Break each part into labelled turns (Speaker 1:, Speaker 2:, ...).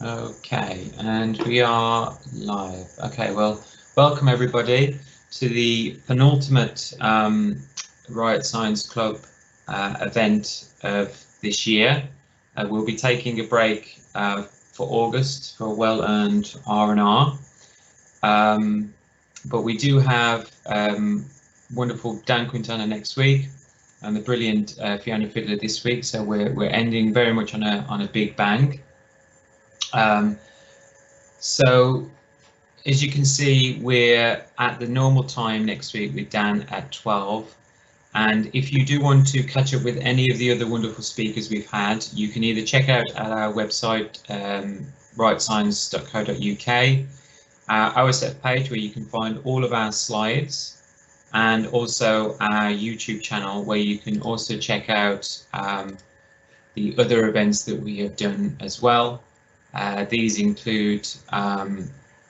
Speaker 1: Okay, and we are live. Okay, well, welcome everybody to the penultimate Riot Science Club event of this year. We'll be taking a break for August for a well-earned R&R. But we do have wonderful Dan Quintana next week and the brilliant Fiona Fidler this week. So we're ending very much on a big bang. So as you can see, we're at the normal time next week with Dan at 12. And if you do want to catch up with any of the other wonderful speakers we've had, you can either check out at our website, writescience.co.uk, our RSF page where you can find all of our slides, and also our YouTube channel where you can also check out the other events that we have done as well. These include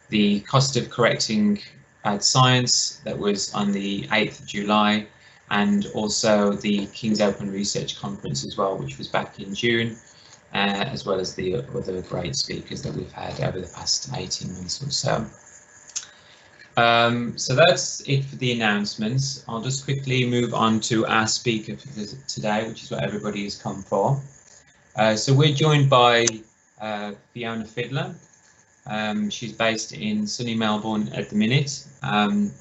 Speaker 1: the cost of correcting bad science that was on the 8th of July, and also the King's Open Research Conference as well, which was back in June, as well as the other great speakers that we've had over the past 18 months or so. So that's it for the announcements. I'll just quickly move on to our speaker for today, which is what everybody has come for. So we're joined by Fiona Fidler. She's based in sunny Melbourne at the minute, and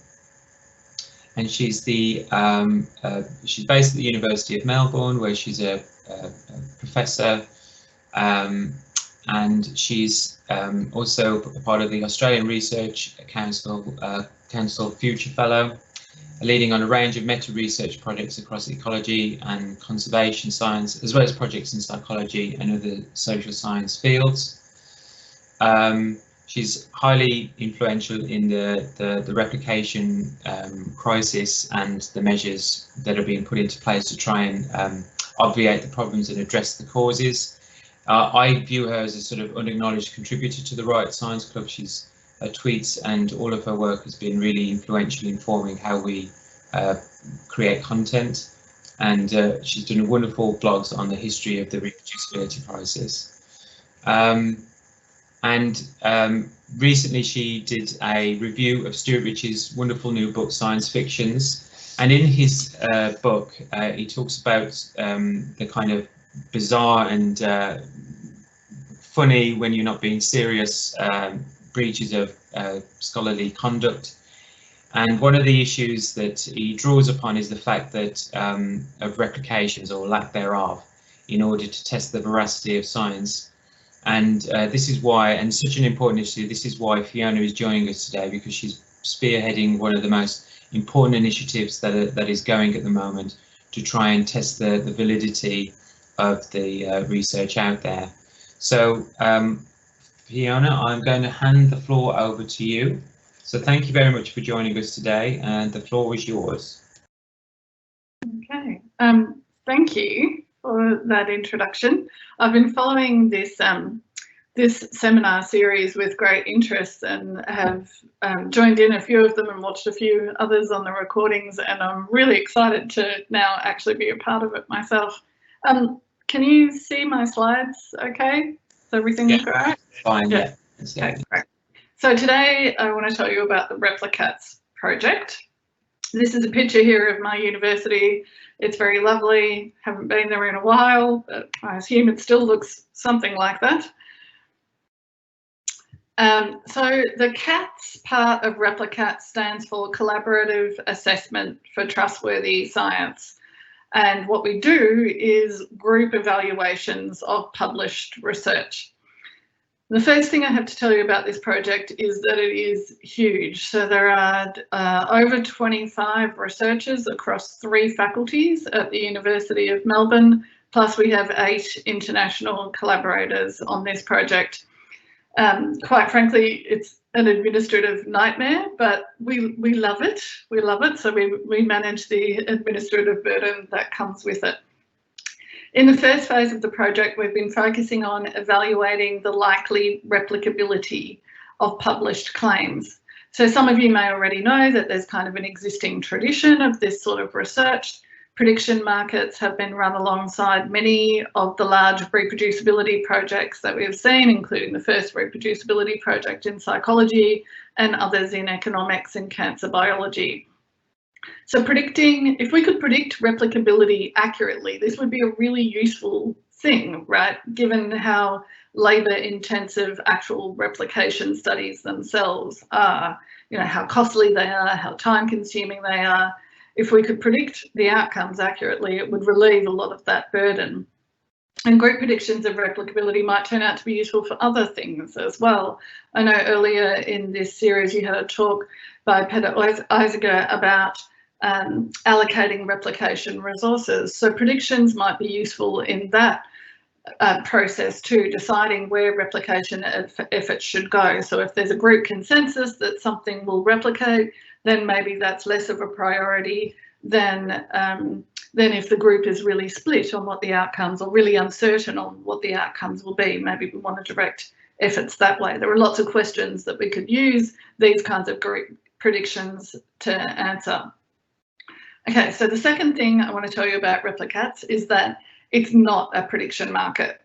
Speaker 1: she's based at the University of Melbourne, where she's a professor, and she's also a part of the Australian Research Council Future Fellow, leading on a range of meta-research projects across ecology and conservation science, as well as projects in psychology and other social science fields. She's highly influential in the replication crisis and the measures that are being put into place to try and obviate the problems and address the causes. I view her as a sort of unacknowledged contributor to the Riot Science Club. Her tweets and all of her work has been really influential in forming how we create content, and she's done wonderful blogs on the history of the reproducibility process. Recently she did a review of Stuart Ritchie's wonderful new book, Science Fictions, and in his book he talks about the kind of bizarre and funny, when you're not being serious, breaches of scholarly conduct. And one of the issues that he draws upon is the fact that of replications, or lack thereof, in order to test the veracity of science. And this is why, and such an important issue, this is why Fiona is joining us today, because she's spearheading one of the most important initiatives that is going at the moment to try and test the validity of the research out there. So Fiona, I'm going to hand the floor over to you. So thank you very much for joining us today, and the floor is yours.
Speaker 2: Okay, thank you for that introduction. I've been following this this seminar series with great interest, and have joined in a few of them and watched a few others on the recordings, and I'm really excited to now actually be a part of it myself. Can you see my slides okay? Is everything look all right?
Speaker 1: Fine, yeah.
Speaker 2: Okay, great. So today I want to tell you about the repliCATS project. This is a picture here of my university. It's very lovely. Haven't been there in a while, but I assume it still looks something like that. So the CATS part of repliCATS stands for Collaborative Assessment for Trustworthy Science. And what we do is group evaluations of published research. The first thing I have to tell you about this project is that it is huge. So there are over 25 researchers across 3 faculties at the University of Melbourne, plus we have 8 international collaborators on this project. Quite frankly, it's an administrative nightmare, but we love it. We love it, so we manage the administrative burden that comes with it. In the first phase of the project, we've been focusing on evaluating the likely replicability of published claims. So some of you may already know that there's kind of an existing tradition of this sort of research. Prediction markets have been run alongside many of the large reproducibility projects that we have seen, including the first reproducibility project in psychology and others in economics and cancer biology. So if we could predict replicability accurately, this would be a really useful thing, right? Given how labour-intensive actual replication studies themselves are, you know, how costly they are, how time-consuming they are. If we could predict the outcomes accurately, it would relieve a lot of that burden. And group predictions of replicability might turn out to be useful for other things as well. I know earlier in this series you had a talk by Peter Eisiger about allocating replication resources. So predictions might be useful in that process too, deciding where replication efforts should go. So if there's a group consensus that something will replicate, then maybe that's less of a priority than if the group is really split on what the outcomes, or really uncertain on what the outcomes will be. Maybe we want to direct efforts that way. There are lots of questions that we could use these kinds of group predictions to answer. Okay, so the second thing I want to tell you about repliCATS is that it's not a prediction market.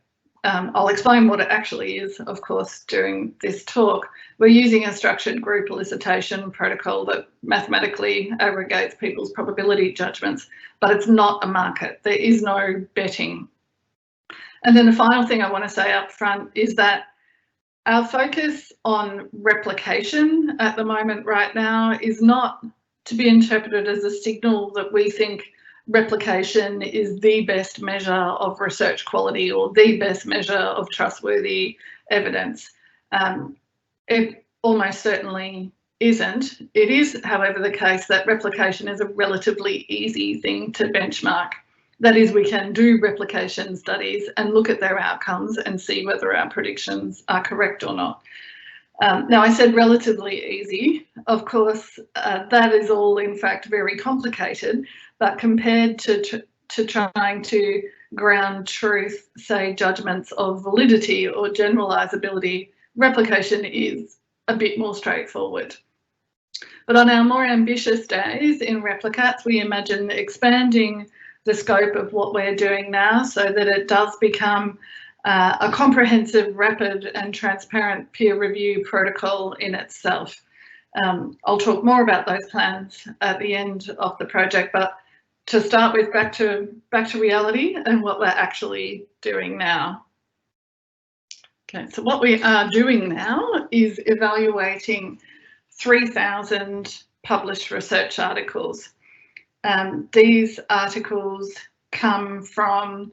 Speaker 2: I'll explain what it actually is, of course, during this talk. We're using a structured group elicitation protocol that mathematically aggregates people's probability judgments, but it's not a market. There is no betting. And then the final thing I want to say up front is that our focus on replication at the moment right now is not to be interpreted as a signal that we think replication is the best measure of research quality or the best measure of trustworthy evidence. It almost certainly isn't. It is, however, the case that replication is a relatively easy thing to benchmark. That is, we can do replication studies and look at their outcomes and see whether our predictions are correct or not. Now, I said relatively easy. Of course, that is all in fact very complicated, but compared to trying to ground truth, say judgments of validity or generalizability, replication is a bit more straightforward. But on our more ambitious days in repliCATS, we imagine expanding the scope of what we're doing now so that it does become a comprehensive, rapid and transparent peer review protocol in itself. I'll talk more about those plans at the end of the project, but to start with, back to reality and what we're actually doing now. Okay, so what we are doing now is evaluating 3,000 published research articles. These articles come from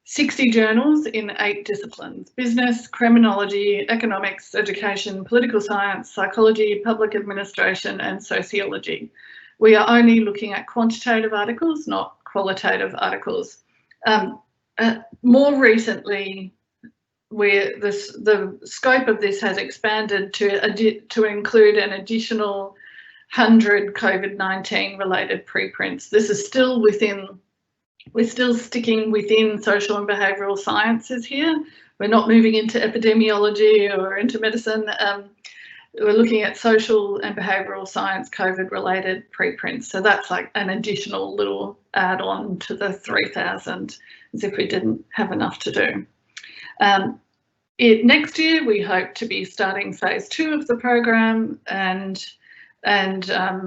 Speaker 2: 60 journals in 8 disciplines: business, criminology, economics, education, political science, psychology, public administration and sociology. We are only looking at quantitative articles, not qualitative articles. More recently, the scope of this has expanded to include an additional 100 COVID-19 related preprints. This is still we're still sticking within social and behavioural sciences here. We're not moving into epidemiology or into medicine. We're looking at social and behavioural science COVID-related preprints. So that's like an additional little add-on to the 3,000, as if we didn't have enough to do. Next year, we hope to be starting phase 2 of the program, and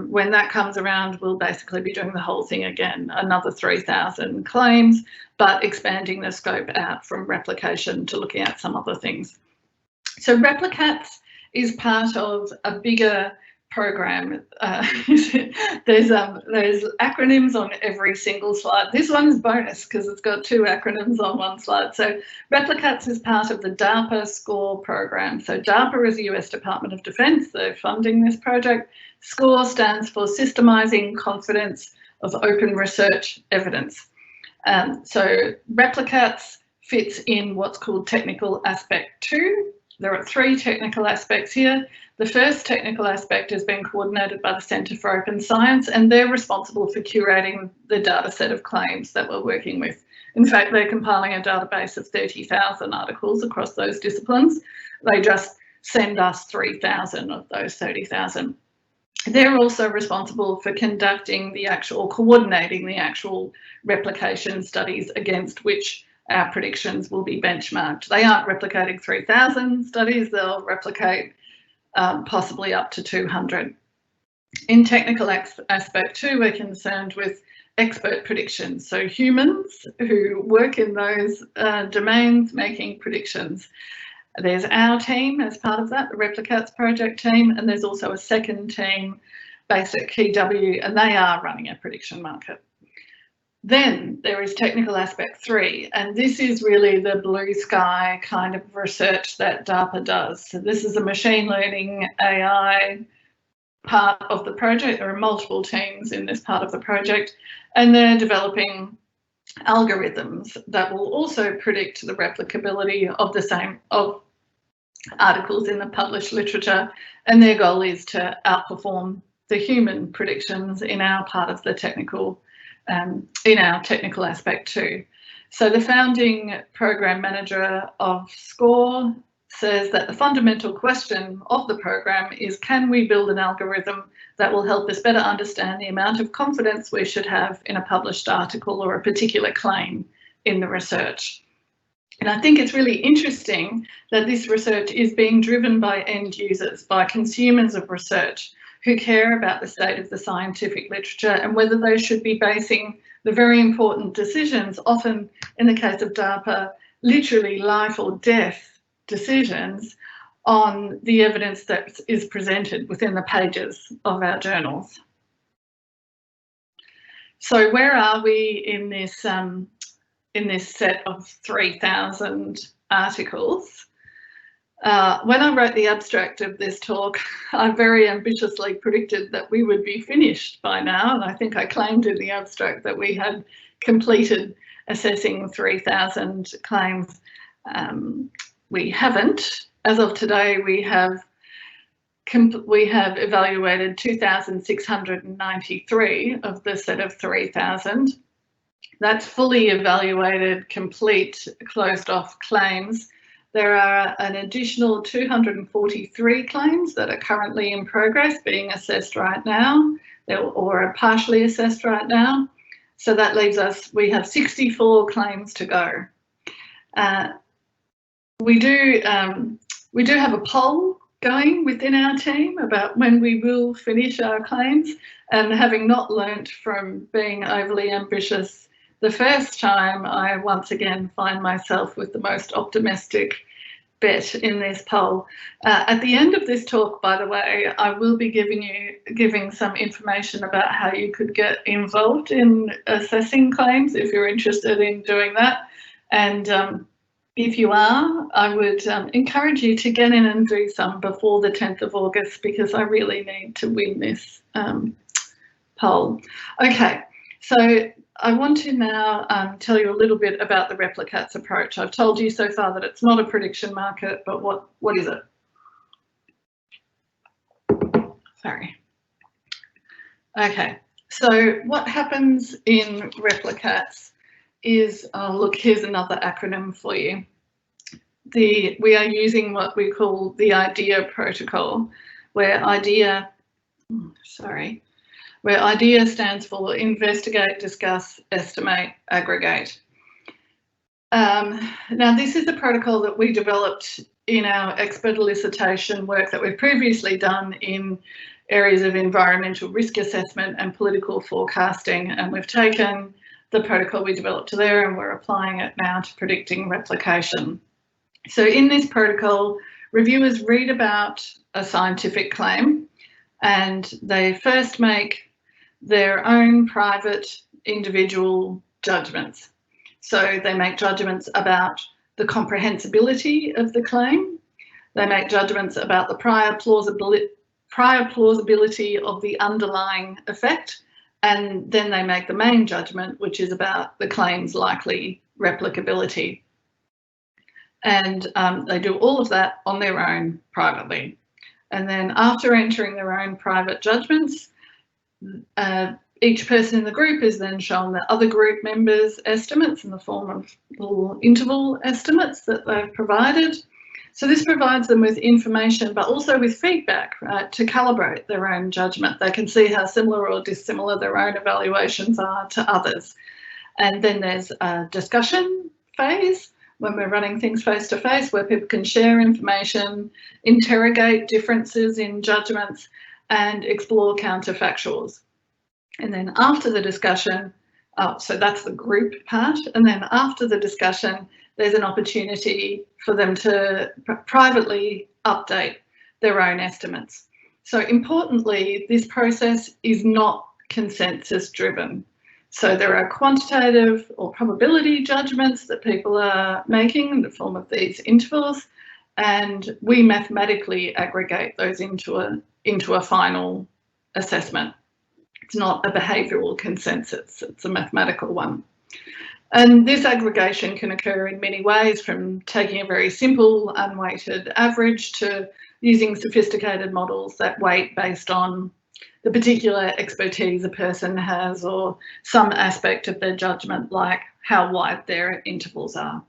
Speaker 2: when that comes around, we'll basically be doing the whole thing again, another 3,000 claims, but expanding the scope out from replication to looking at some other things. So repliCATS is part of a bigger program. There's acronyms on every single slide. This one is bonus because it's got 2 acronyms on one slide. So repliCATS is part of the DARPA SCORE program. So DARPA is the US Department of Defense. They're funding this project. SCORE stands for Systemizing Confidence of Open Research Evidence. So repliCATS fits in what's called technical aspect 2. There are 3 technical aspects here. The first technical aspect has been coordinated by the Centre for Open Science, and they're responsible for curating the data set of claims that we're working with. In fact, they're compiling a database of 30,000 articles across those disciplines. They just send us 3,000 of those 30,000. They're also responsible for conducting the actual, coordinating the actual replication studies against which our predictions will be benchmarked. They aren't replicating 3,000 studies, they'll replicate possibly up to 200. In technical aspect too, we're concerned with expert predictions. So humans who work in those domains making predictions. There's our team as part of that, the repliCATS project team, and there's also a second team based at KeyW, and they are running a prediction market. Then there is technical aspect 3, and this is really the blue sky kind of research that DARPA does. So this is a machine learning AI part of the project. There are multiple teams in this part of the project, and they're developing algorithms that will also predict the replicability of the same articles in the published literature, and their goal is to outperform the human predictions in our part of the technical, in our technical aspect too. So the founding program manager of SCORE says that the fundamental question of the program is, can we build an algorithm that will help us better understand the amount of confidence we should have in a published article or a particular claim in the research? And I think it's really interesting that this research is being driven by end users, by consumers of research who care about the state of the scientific literature and whether they should be basing the very important decisions, often in the case of DARPA, literally life or death decisions, on the evidence that is presented within the pages of our journals. So where are we in this set of 3,000 articles? When I wrote the abstract of this talk, I very ambitiously predicted that we would be finished by now, and I think I claimed in the abstract that we had completed assessing 3,000 claims. We haven't. As of today, we have evaluated 2,693 of the set of 3,000. That's fully evaluated, complete, closed off claims. There are an additional 243 claims that are currently in progress, being assessed right now, or are partially assessed right now. So that leaves us, we have 64 claims to go. We do have a poll going within our team about when we will finish our claims, and having not learnt from being overly ambitious the first time, I once again find myself with the most optimistic bet in this poll. At the end of this talk, by the way, I will be giving some information about how you could get involved in assessing claims if you're interested in doing that. And if you are, I would encourage you to get in and do some before the 10th of August, because I really need to win this poll. Okay, so I want to now tell you a little bit about the repliCATS approach. I've told you so far that it's not a prediction market, but what is it? Sorry. Okay, so what happens in repliCATS is, look, here's another acronym for you. We are using what we call the IDEA protocol, where IDEA stands for investigate, discuss, estimate, aggregate. Now, this is the protocol that we developed in our expert elicitation work that we've previously done in areas of environmental risk assessment and political forecasting, and we've taken the protocol we developed there and we're applying it now to predicting replication. So in this protocol, reviewers read about a scientific claim and they first make their own private individual judgments. So they make judgments about the comprehensibility of the claim. They make judgments about the prior plausibility of the underlying effect. And then they make the main judgment, which is about the claim's likely replicability. And they do all of that on their own privately. And then after entering their own private judgments, each person in the group is then shown the other group members' estimates in the form of little interval estimates that they've provided. So this provides them with information, but also with feedback, right, to calibrate their own judgment. They can see how similar or dissimilar their own evaluations are to others. And then there's a discussion phase when we're running things face to face, where people can share information, interrogate differences in judgments, and explore counterfactuals. And then after the discussion, so that's the group part. And then after the discussion, there's an opportunity for them to privately update their own estimates. So importantly, this process is not consensus driven. So there are quantitative or probability judgments that people are making in the form of these intervals, and we mathematically aggregate those into a final assessment. It's not a behavioural consensus, it's a mathematical one. And this aggregation can occur in many ways, from taking a very simple unweighted average to using sophisticated models that weight based on the particular expertise a person has or some aspect of their judgment, like how wide their intervals are.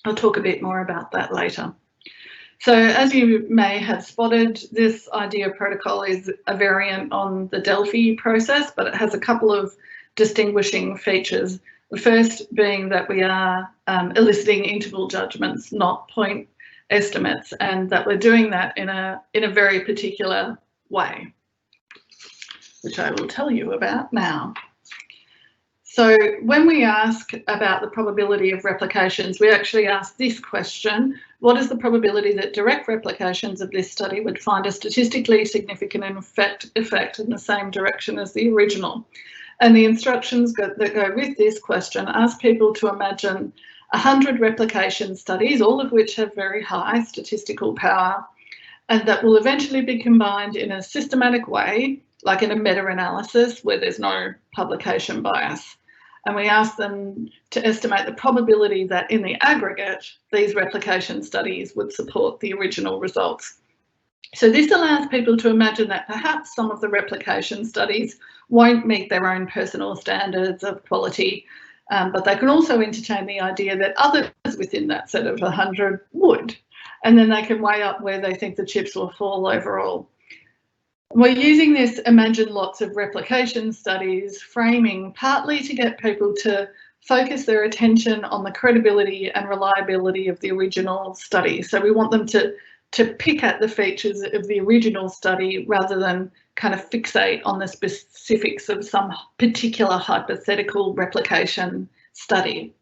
Speaker 2: I'll talk a bit more about that later. So as you may have spotted, this IDEA protocol is a variant on the Delphi process, but it has a couple of distinguishing features. The first being that we are eliciting interval judgments, not point estimates, and that we're doing that in a very particular way, which I will tell you about now. So when we ask about the probability of replications, we actually ask this question: what is the probability that direct replications of this study would find a statistically significant effect in the same direction as the original? And the instructions that go with this question ask people to imagine 100 replication studies, all of which have very high statistical power, and that will eventually be combined in a systematic way, like in a meta-analysis where there's no publication bias. And we ask them to estimate the probability that in the aggregate, these replication studies would support the original results. So this allows people to imagine that perhaps some of the replication studies won't meet their own personal standards of quality, but they can also entertain the idea that others within that set of 100 would, and then they can weigh up where they think the chips will fall overall. We're using this imagine lots of replication studies framing partly to get people to focus their attention on the credibility and reliability of the original study. So we want them to pick at the features of the original study rather than kind of fixate on the specifics of some particular hypothetical replication study.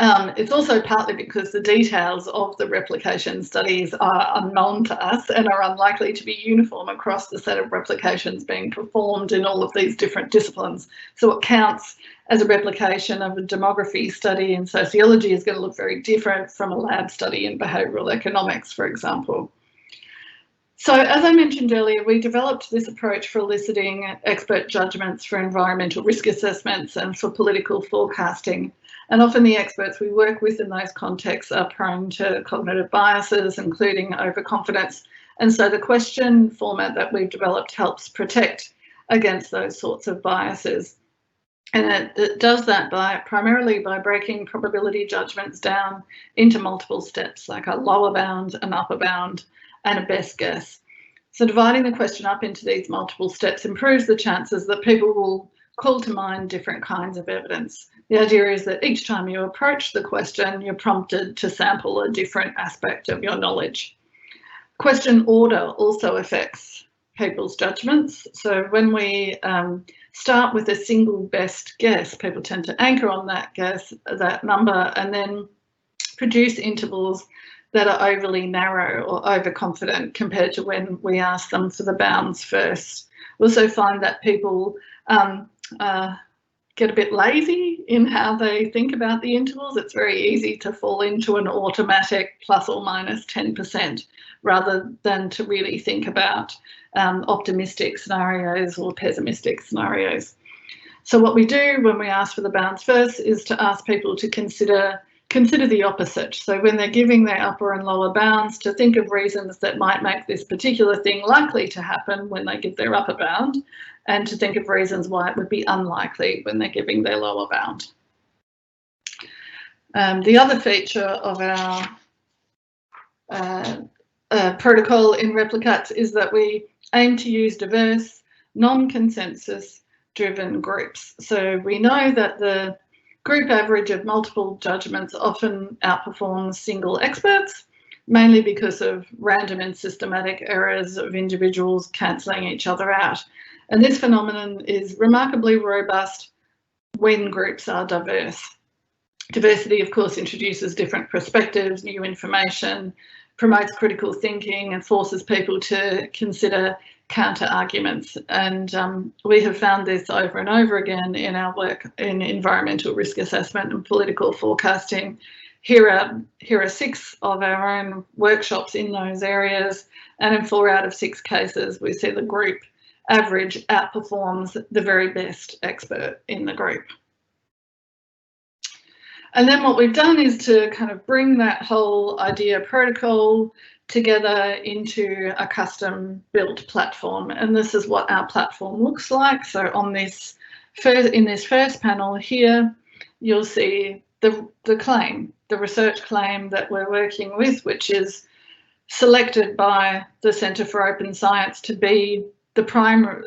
Speaker 2: It's also partly because the details of the replication studies are unknown to us and are unlikely to be uniform across the set of replications being performed in all of these different disciplines. So what counts as a replication of a demography study in sociology is going to look very different from a lab study in behavioural economics, for example. So as I mentioned earlier, we developed this approach for eliciting expert judgments for environmental risk assessments and for political forecasting. And often the experts we work with in those contexts are prone to cognitive biases, including overconfidence. And so the question format that we've developed helps protect against those sorts of biases. And it does that primarily by breaking probability judgments down into multiple steps, like a lower bound, an upper bound, and a best guess. So dividing the question up into these multiple steps improves the chances that people will call to mind different kinds of evidence. The idea is that each time you approach the question, you're prompted to sample a different aspect of your knowledge. Question order also affects people's judgments. So when we start with a single best guess, people tend to anchor on that guess, that number, and then produce intervals that are overly narrow or overconfident compared to when we ask them for the bounds first. We also find that people get a bit lazy in how they think about the intervals. It's very easy to fall into an automatic plus or minus 10% rather than to really think about optimistic scenarios or pessimistic scenarios. So what we do when we ask for the bounds first is to ask people to consider the opposite. So when they're giving their upper and lower bounds, to think of reasons that might make this particular thing likely to happen when they give their upper bound, and to think of reasons why it would be unlikely when they're giving their lower bound. The other feature of our protocol in repliCATS is that we aim to use diverse, non-consensus driven groups. So we know that the group average of multiple judgments often outperforms single experts, mainly because of random and systematic errors of individuals cancelling each other out. And this phenomenon is remarkably robust when groups are diverse. Diversity, of course, introduces different perspectives, new information, promotes critical thinking and forces people to consider counter arguments. And we have found this over and over again in our work in environmental risk assessment and political forecasting. Here are 6 of our own workshops in those areas, and in 4 out of 6 cases we see the group average outperforms the very best expert in the group. And then what we've done is to kind of bring that whole idea protocol together into a custom built platform. And this is what our platform looks like. So on this in this first panel here, you'll see the claim, the research claim that we're working with, which is selected by the Centre for Open Science to be the primary,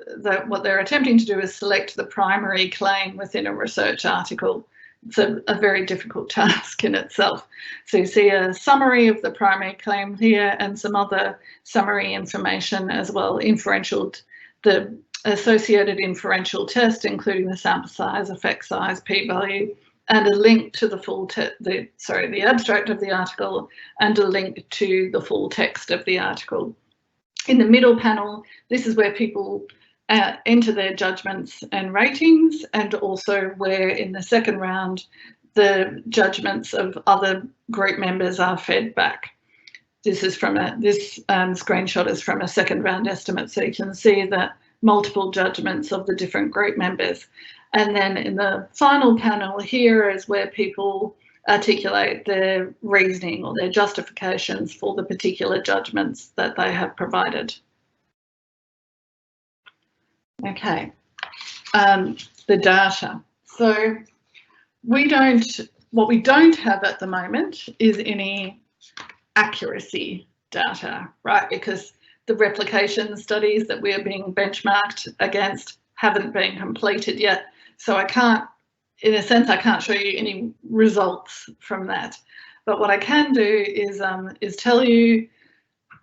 Speaker 2: what they're attempting to do is select the primary claim within a research article. It's a very difficult task in itself. So you see a summary of the primary claim here and some other summary information as well, the associated inferential test, including the sample size, effect size, p-value, and a link to the abstract of the article and a link to the full text of the article. In the middle panel, this is where people enter their judgments and ratings, and also where in the second round the judgments of other group members are fed back. This screenshot is from a second round estimate, so you can see that multiple judgments of the different group members. And then in the final panel here is where people articulate their reasoning or their justifications for the particular judgments that they have provided. Okay, the data. So what we don't have at the moment is any accuracy data, right? Because the replication studies that we are being benchmarked against haven't been completed yet. So I can't, in a sense, I can't show you any results from that. But what I can do is tell you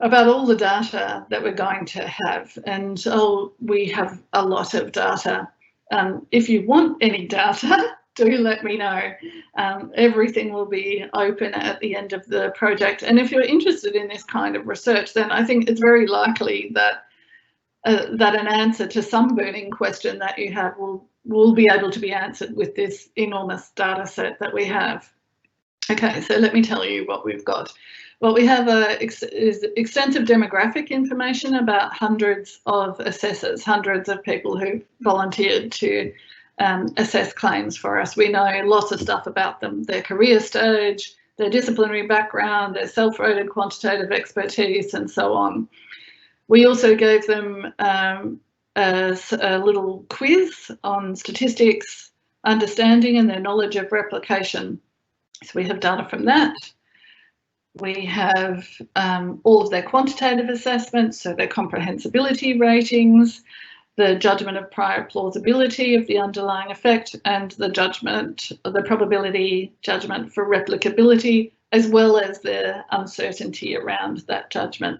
Speaker 2: about all the data that we're going to have, and we have a lot of data. If you want any data, do let me know. Everything will be open at the end of the project, and if you're interested in this kind of research, then I think it's very likely that an answer to some burning question that you have will be able to be answered with this enormous data set that we have. Okay, so let me tell you what we've got. Well, we have is extensive demographic information about hundreds of assessors, hundreds of people who volunteered to assess claims for us. We know lots of stuff about them, their career stage, their disciplinary background, their self-rated quantitative expertise, and so on. We also gave them a little quiz on statistics, understanding, and their knowledge of replication. So we have data from that. We have all of their quantitative assessments, so their comprehensibility ratings, the judgment of prior plausibility of the underlying effect, and the probability judgment for replicability, as well as the uncertainty around that judgment.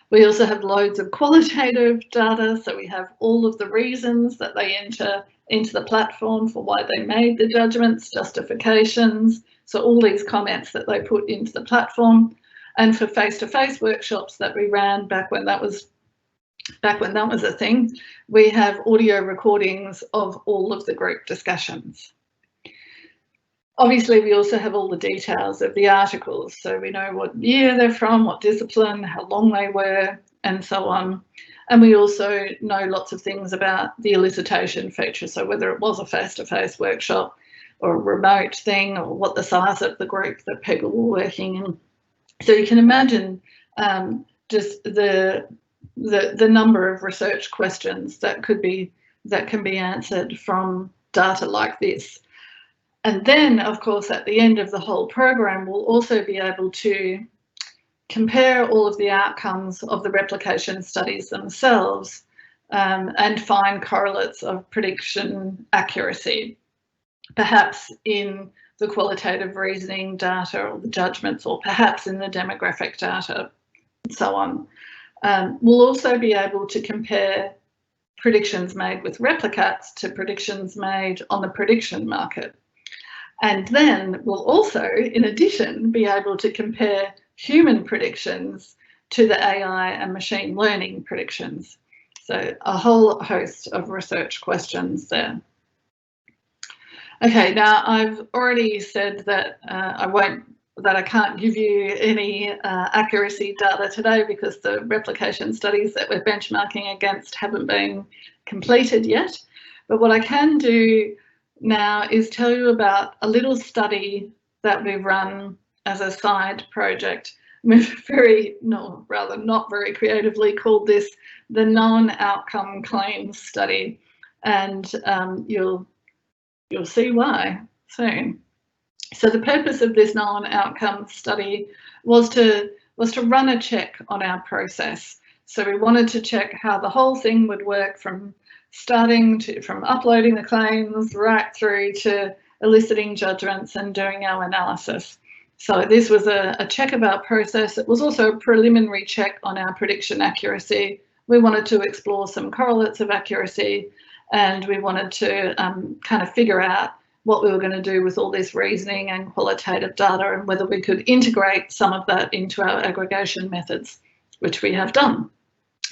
Speaker 2: We also have loads of qualitative data, so we have all of the reasons that they enter into the platform for why they made the judgments, justifications, so all these comments that they put into the platform. And for face-to-face workshops that we ran back when that was a thing, we have audio recordings of all of the group discussions. Obviously, we also have all the details of the articles, so we know what year they're from, what discipline, how long they were, and so on. And we also know lots of things about the elicitation feature, so whether it was a face-to-face workshop or a remote thing, or what the size of the group that people were working in. So you can imagine just the number of research questions that can be answered from data like this. And then, of course, at the end of the whole program, we'll also be able to compare all of the outcomes of the replication studies themselves and find correlates of prediction accuracy, perhaps in the qualitative reasoning data or the judgments, or perhaps in the demographic data, and so on. We'll also be able to compare predictions made with repliCATS to predictions made on the prediction market. And then we'll also, in addition, be able to compare human predictions to the AI and machine learning predictions. So a whole host of research questions there. Okay, now I've already said that I can't give you any accuracy data today because the replication studies that we're benchmarking against haven't been completed yet. But what I can do now is tell you about a little study that we've run as a side project. We've not very creatively called this the non-outcome claims study, and you'll see why soon. So the purpose of this non-outcome study was to run a check on our process. So we wanted to check how the whole thing would work from uploading the claims right through to eliciting judgments and doing our analysis. So this was a check of our process. It was also a preliminary check on our prediction accuracy. We wanted to explore some correlates of accuracy, and we wanted to kind of figure out what we were going to do with all this reasoning and qualitative data, and whether we could integrate some of that into our aggregation methods, which we have done.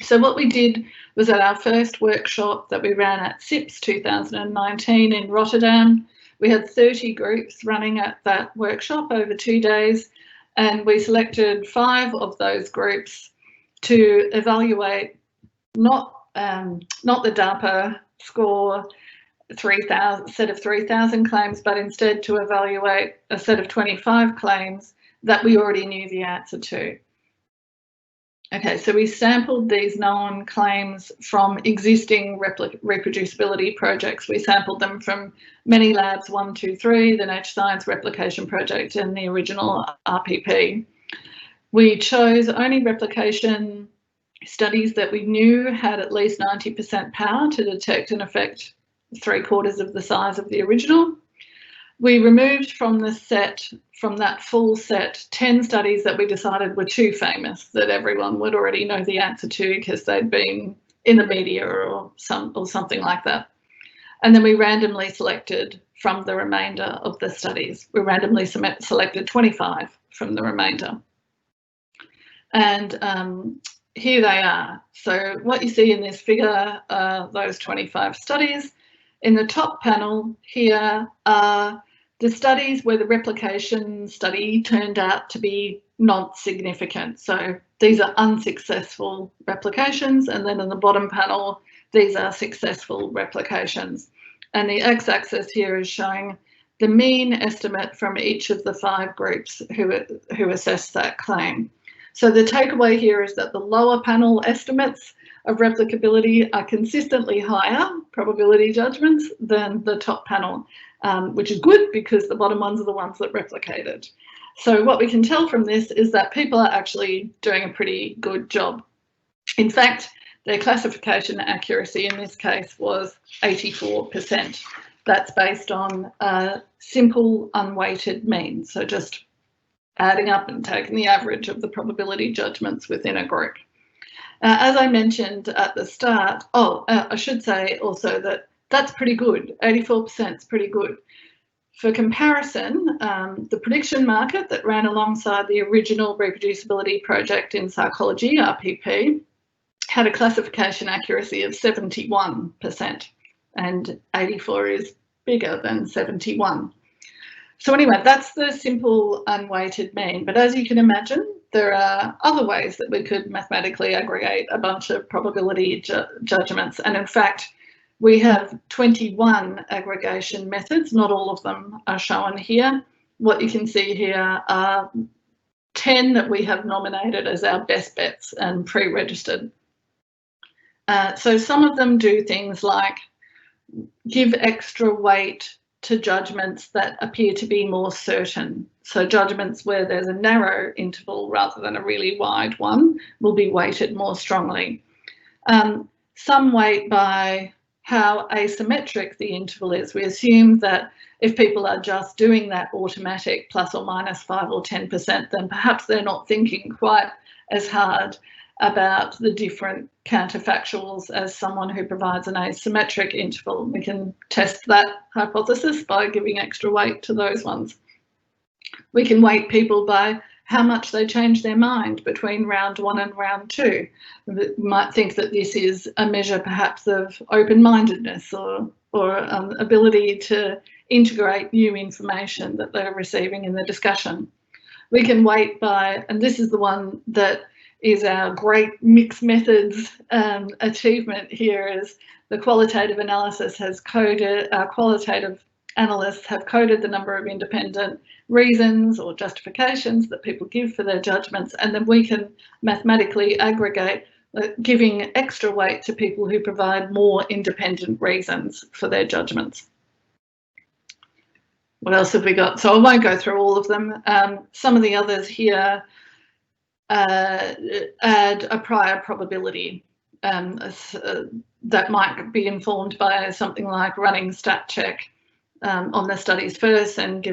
Speaker 2: So what we did was at our first workshop that we ran at SIPS 2019 in Rotterdam, we had 30 groups running at that workshop over 2 days, and we selected 5 of those groups to evaluate not the DARPA score 3,000 set of 3,000 claims, but instead to evaluate a set of 25 claims that we already knew the answer to. Okay, so we sampled these known claims from existing reproducibility projects. We sampled them from many labs 1, 2, 3, the Nature Science Replication Project, and the original RPP. We chose only replication studies that we knew had at least 90% power to detect an effect 3/4 of the size of the original. We removed from that full set, 10 studies that we decided were too famous, that everyone would already know the answer to because they'd been in the media or something like that. And then we randomly selected from the remainder of the studies. We randomly selected 25 from the remainder. And here they are. So what you see in this figure are those 25 studies. In the top panel here are the studies where the replication study turned out to be not significant. So these are unsuccessful replications, and then in the bottom panel, these are successful replications. And the x-axis here is showing the mean estimate from each of the 5 groups who assessed that claim. So the takeaway here is that the lower panel estimates of replicability are consistently higher probability judgments than the top panel, which is good because the bottom ones are the ones that replicated. So what we can tell from this is that people are actually doing a pretty good job. In fact, their classification accuracy in this case was 84%. That's based on a simple unweighted mean, so just adding up and taking the average of the probability judgments within a group. As I mentioned at the start, I should say also that that's pretty good. 84% is pretty good. For comparison, the prediction market that ran alongside the original reproducibility project in Psychology, RPP, had a classification accuracy of 71%, and 84 is bigger than 71. So anyway, that's the simple unweighted mean. But as you can imagine, there are other ways that we could mathematically aggregate a bunch of probability judgments. And in fact, we have 21 aggregation methods. Not all of them are shown here. What you can see here are 10 that we have nominated as our best bets and pre-registered. So some of them do things like give extra weight to judgments that appear to be more certain. So judgments where there's a narrow interval rather than a really wide one will be weighted more strongly. Some weight by how asymmetric the interval is. We assume that if people are just doing that automatic plus or minus 5 or 10%, then perhaps they're not thinking quite as hard about the different counterfactuals as someone who provides an asymmetric interval. We can test that hypothesis by giving extra weight to those ones. We can weight people by how much they change their mind between round 1 and round 2. We might think that this is a measure perhaps of open-mindedness or ability to integrate new information that they're receiving in the discussion. We can weight by, and this is the one that is our great mixed methods achievement here, is the qualitative analysis has coded, our qualitative analysts have coded the number of independent reasons or justifications that people give for their judgments, and then we can mathematically aggregate, giving extra weight to people who provide more independent reasons for their judgments. What else have we got? So I won't go through all of them. Some of the others here add a prior probability that might be informed by something like running stat check on the studies first and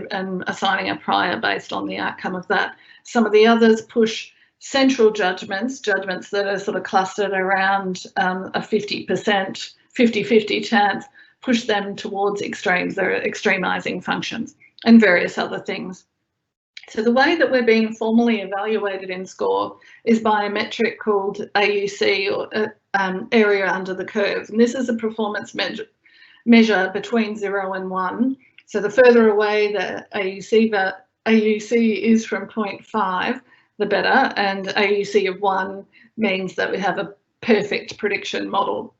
Speaker 2: assigning a prior based on the outcome of that. Some of the others push central judgments that are sort of clustered around a 50%, 50-50 chance, push them towards extremes. They're extremising functions and various other things. So the way that we're being formally evaluated in SCORE is by a metric called AUC, or area under the curve. And this is a performance measure between 0 and 1. So the further away the AUC is from 0.5, the better, and AUC of 1 means that we have a perfect prediction model.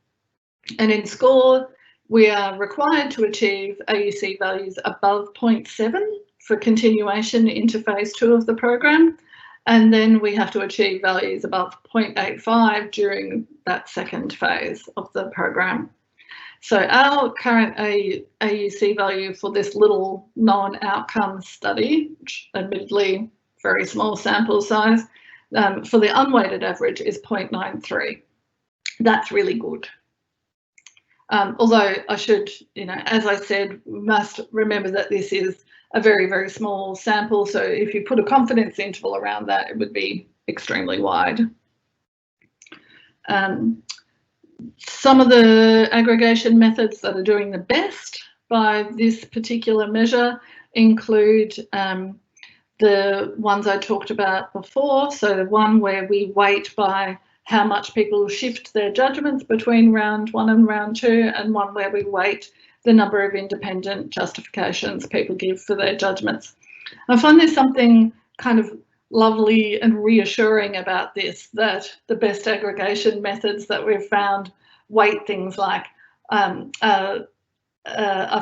Speaker 2: And in SCORE, we are required to achieve AUC values above 0.7 for continuation into phase 2 of the program, and then we have to achieve values above 0.85 during that second phase of the program. So our current AUC value for this little non-outcome study, which admittedly very small sample size, for the unweighted average is 0.93. That's really good. Although I should, as I said, we must remember that this is a very, very small sample. So if you put a confidence interval around that, it would be extremely wide. Some of the aggregation methods that are doing the best by this particular measure include the ones I talked about before. So the one where we weight by how much people shift their judgments between round 1 and round 2, and one where we weight the number of independent justifications people give for their judgments. I find there's something kind of lovely and reassuring about this, that the best aggregation methods that we've found weight things like are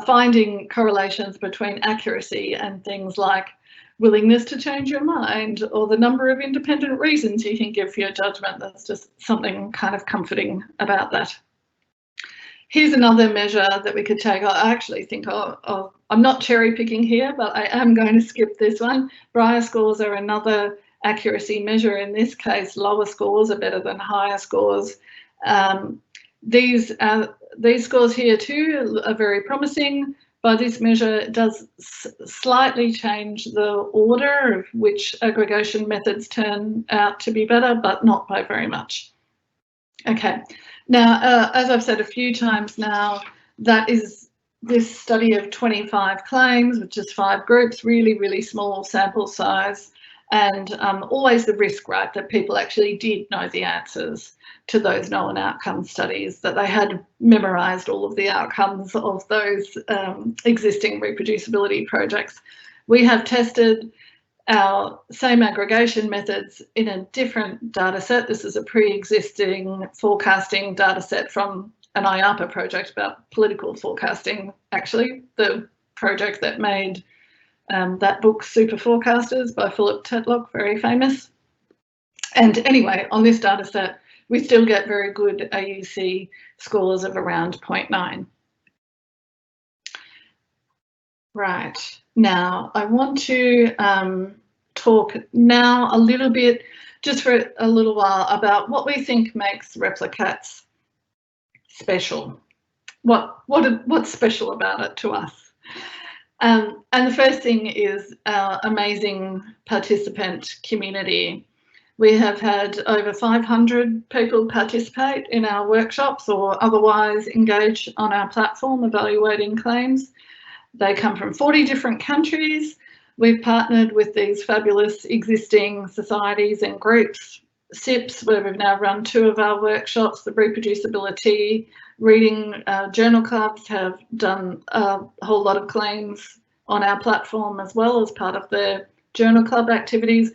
Speaker 2: finding correlations between accuracy and things like willingness to change your mind, or the number of independent reasons you can give for your judgment. There's just something kind of comforting about that. Here's another measure that we could take. I actually think I'm not cherry picking here, but I am going to skip this one. Briar scores are another accuracy measure. In this case, lower scores are better than higher scores. These scores here too are very promising. By this measure, it does slightly change the order of which aggregation methods turn out to be better, but not by very much. Okay, now, as I've said a few times now, that is this study of 25 claims, which is 5 groups, really, really small sample size, and always the risk, right, that people actually did know the answers to those known outcome studies, that they had memorised all of the outcomes of those existing reproducibility projects. We have tested our same aggregation methods in a different data set. This is a pre-existing forecasting data set from an IARPA project about political forecasting, actually, the project that made that book Super Forecasters by Philip Tetlock, very famous. And anyway, on this data set, we still get very good AUC scores of around 0.9. Right. Now, I want to talk now a little bit, just for a little while, about what we think makes repliCATS special. What's special about it to us? And the first thing is our amazing participant community. We have had over 500 people participate in our workshops or otherwise engage on our platform evaluating claims. They come from 40 different countries. We've partnered with these fabulous existing societies and groups. SIPs, where we've now run 2 of our workshops, the reproducibility reading journal clubs have done a whole lot of claims on our platform as well as part of their journal club activities.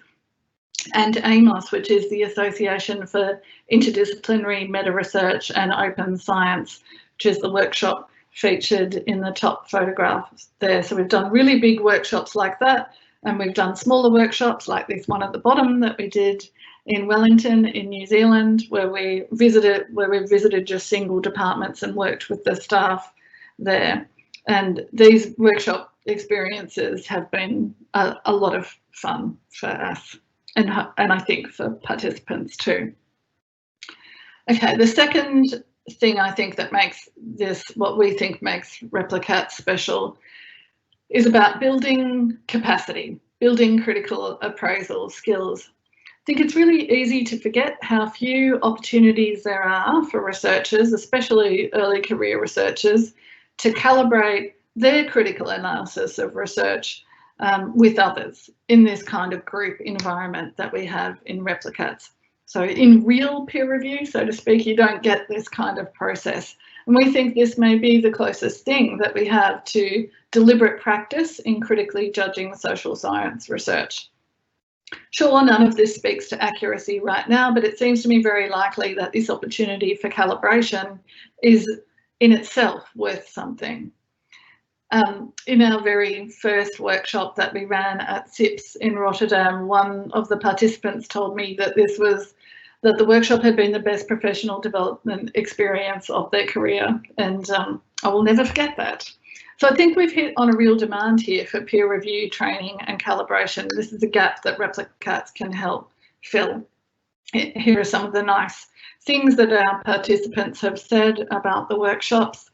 Speaker 2: And AMOS, which is the Association for Interdisciplinary Meta-Research and Open Science, which is the workshop featured in the top photographs there. So we've done really big workshops like that, and we've done smaller workshops like this one at the bottom that we did in Wellington in New Zealand, where we visited just single departments and worked with the staff there. And these workshop experiences have been a lot of fun for us, and I think for participants too. Okay, the second thing I think that makes this, what we think makes repliCATS special, is about building capacity, building critical appraisal skills. I think it's really easy to forget how few opportunities there are for researchers, especially early career researchers, to calibrate their critical analysis of research with others in this kind of group environment that we have in repliCATS. So in real peer review, so to speak, you don't get this kind of process. And we think this may be the closest thing that we have to deliberate practice in critically judging social science research. Sure, none of this speaks to accuracy right now, but it seems to me very likely that this opportunity for calibration is in itself worth something. In our very first workshop that we ran at SIPS in Rotterdam, one of the participants told me that the workshop had been the best professional development experience of their career, and I will never forget that. So I think we've hit on a real demand here for peer review training and calibration. This is a gap that repliCATS can help fill. Here are some of the nice things that our participants have said about the workshops.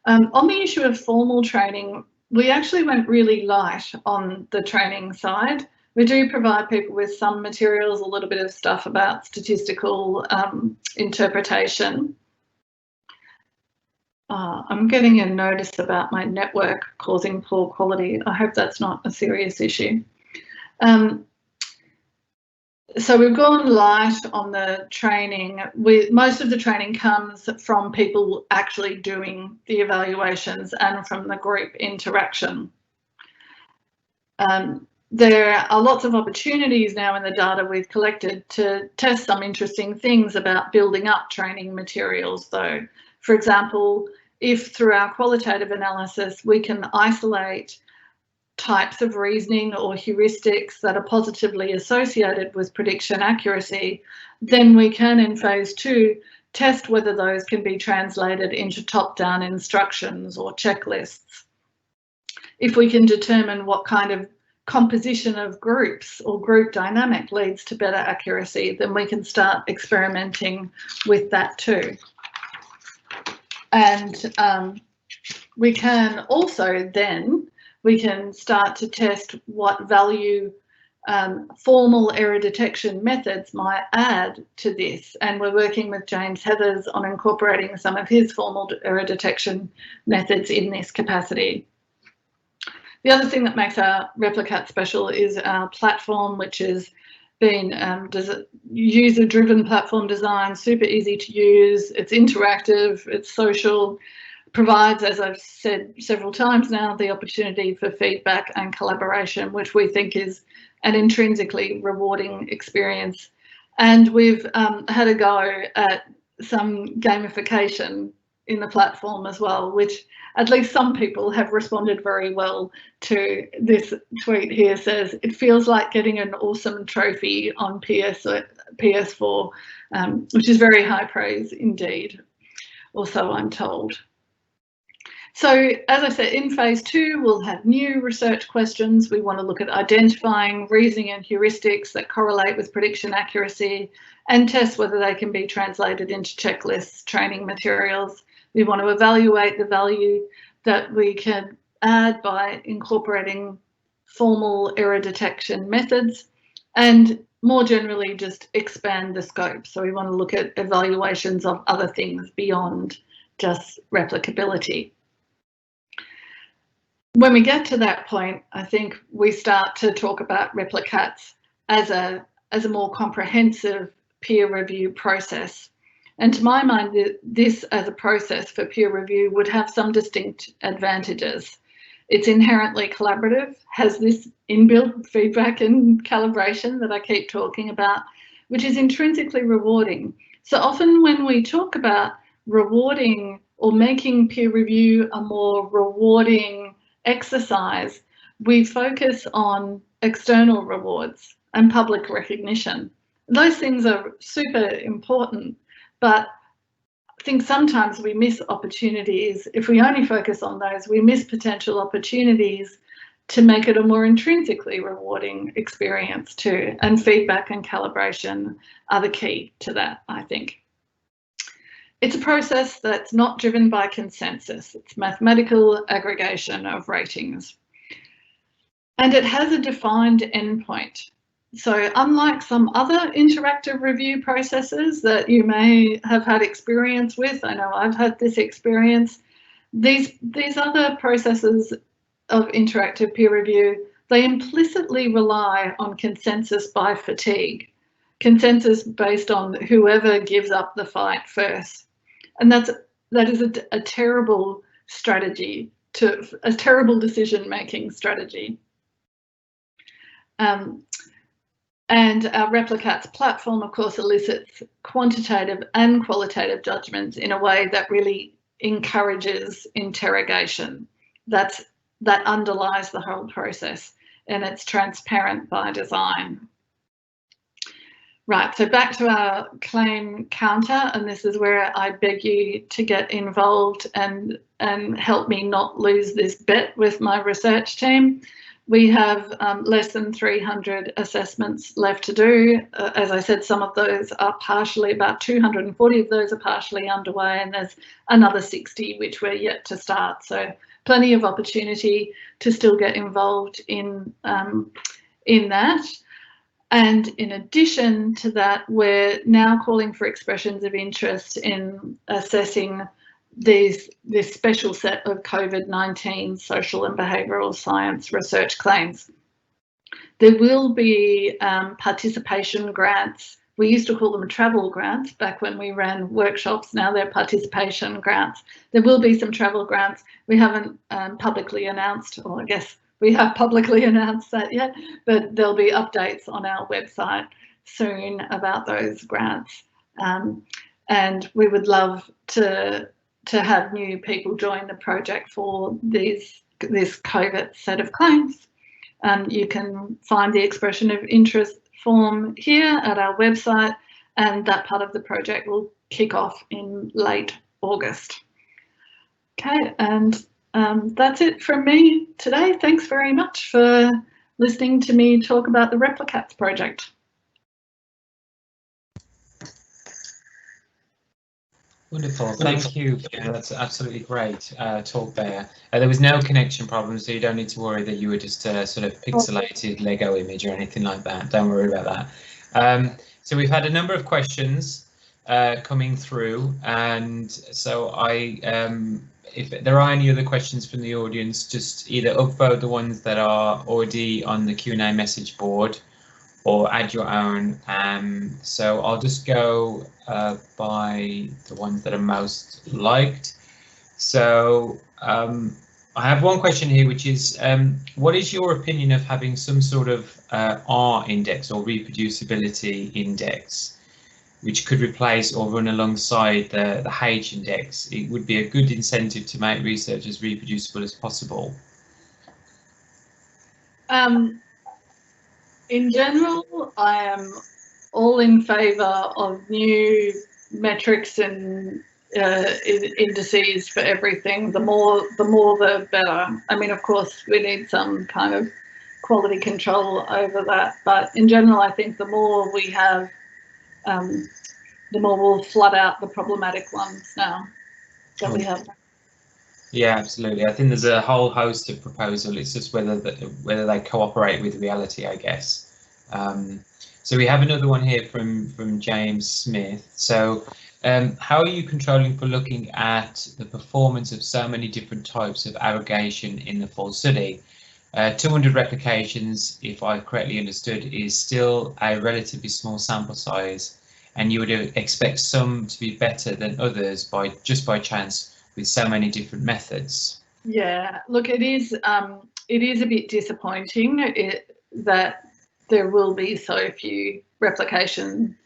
Speaker 2: On the issue of formal training, we actually went really light on the training side. We do provide people with some materials, a little bit of stuff about statistical interpretation. I'm getting a notice about my network causing poor quality. I hope that's not a serious issue. So we've gone light on the training. Most of the training comes from people actually doing the evaluations and from the group interaction. There are lots of opportunities now in the data we've collected to test some interesting things about building up training materials though. For example, if through our qualitative analysis we can isolate types of reasoning or heuristics that are positively associated with prediction accuracy, then we can in phase 2 test whether those can be translated into top-down instructions or checklists. If we can determine what kind of composition of groups or group dynamic leads to better accuracy, then we can start experimenting with that too. And we can also then, we can start to test what value formal error detection methods might add to this. And we're working with James Heathers on incorporating some of his formal error detection methods in this capacity. The other thing that makes our repliCATS special is our platform, which has been user-driven platform design, super easy to use, it's interactive, it's social, provides, as I've said several times now, the opportunity for feedback and collaboration, which we think is an intrinsically rewarding experience. And we've had a go at some gamification in the platform as well, which at least some people have responded very well to. This tweet here says, it feels like getting an awesome trophy on PS4, which is very high praise indeed, also I'm told. So as I said, in phase 2, we'll have new research questions. We want to look at identifying reasoning and heuristics that correlate with prediction accuracy and test whether they can be translated into checklists, training materials. We want to evaluate the value that we can add by incorporating formal error detection methods, and more generally just expand the scope. So we want to look at evaluations of other things beyond just replicability. When we get to that point, I think we start to talk about repliCATS as a more comprehensive peer review process. And to my mind, this as a process for peer review would have some distinct advantages. It's inherently collaborative, has this inbuilt feedback and calibration that I keep talking about, which is intrinsically rewarding. So often when we talk about rewarding or making peer review a more rewarding exercise, we focus on external rewards and public recognition. Those things are super important, but I think sometimes we miss opportunities. If we only focus on those, we miss potential opportunities to make it a more intrinsically rewarding experience too. And feedback and calibration are the key to that, I think. It's a process that's not driven by consensus. It's mathematical aggregation of ratings. And it has a defined endpoint. So unlike some other interactive review processes that you may have had experience with, I know I've had this experience, these other processes of interactive peer review, they implicitly rely on consensus by fatigue, consensus based on whoever gives up the fight first. And that is a terrible strategy, a terrible decision-making strategy. And our repliCATS platform, of course, elicits quantitative and qualitative judgments in a way that really encourages interrogation. That underlies the whole process, and it's transparent by design. Right, so back to our claim counter, and this is where I beg you to get involved and help me not lose this bet with my research team. We have less than 300 assessments left to do. As I said, some of those are partially, about 240 of those are partially underway, and there's another 60 which we're yet to start. So plenty of opportunity to still get involved in that. And in addition to that, we're now calling for expressions of interest in assessing this special set of COVID-19 social and behavioural science research claims. There will be participation grants. We used to call them travel grants back when we ran workshops. Now they're participation grants. There will be some travel grants. We haven't publicly announced, or I guess we have publicly announced that yet, but there'll be updates on our website soon about those grants. And we would love to have new people join the project for this COVID set of claims. You can find the expression of interest form here at our website, and that part of the project will kick off in late August. Okay, and that's it from me today. Thanks very much for listening to me talk about the repliCATS project.
Speaker 1: Wonderful, thank you. Yeah, that's absolutely great talk there. There was no connection problem, so you don't need to worry that you were just a sort of pixelated Lego image or anything like that. Don't worry about that. So we've had a number of questions coming through, and so if there are any other questions from the audience, just either upvote the ones that are already on the Q&A message board or add your own. So I'll just go by the ones that are most liked. So I have one question here, which is, what is your opinion of having some sort of R index or reproducibility index, which could replace or run alongside the H index? It would be a good incentive to make research as reproducible as possible.
Speaker 2: In general, I am all in favour of new metrics and indices for everything. The more the better. I mean, of course, we need some kind of quality control over that, but in general, I think the more we have, the more we'll flood out the problematic ones now that we have.
Speaker 1: Yeah, absolutely. I think there's a whole host of proposals. It's just whether they cooperate with reality, I guess. So we have another one here from James Smith. So how are you controlling for looking at the performance of so many different types of aggregation in the full study? 200 replications, if I correctly understood, is still a relatively small sample size, and you would expect some to be better than others just by chance with so many different methods.
Speaker 2: Yeah, look, it is a bit disappointing that there will be so few replication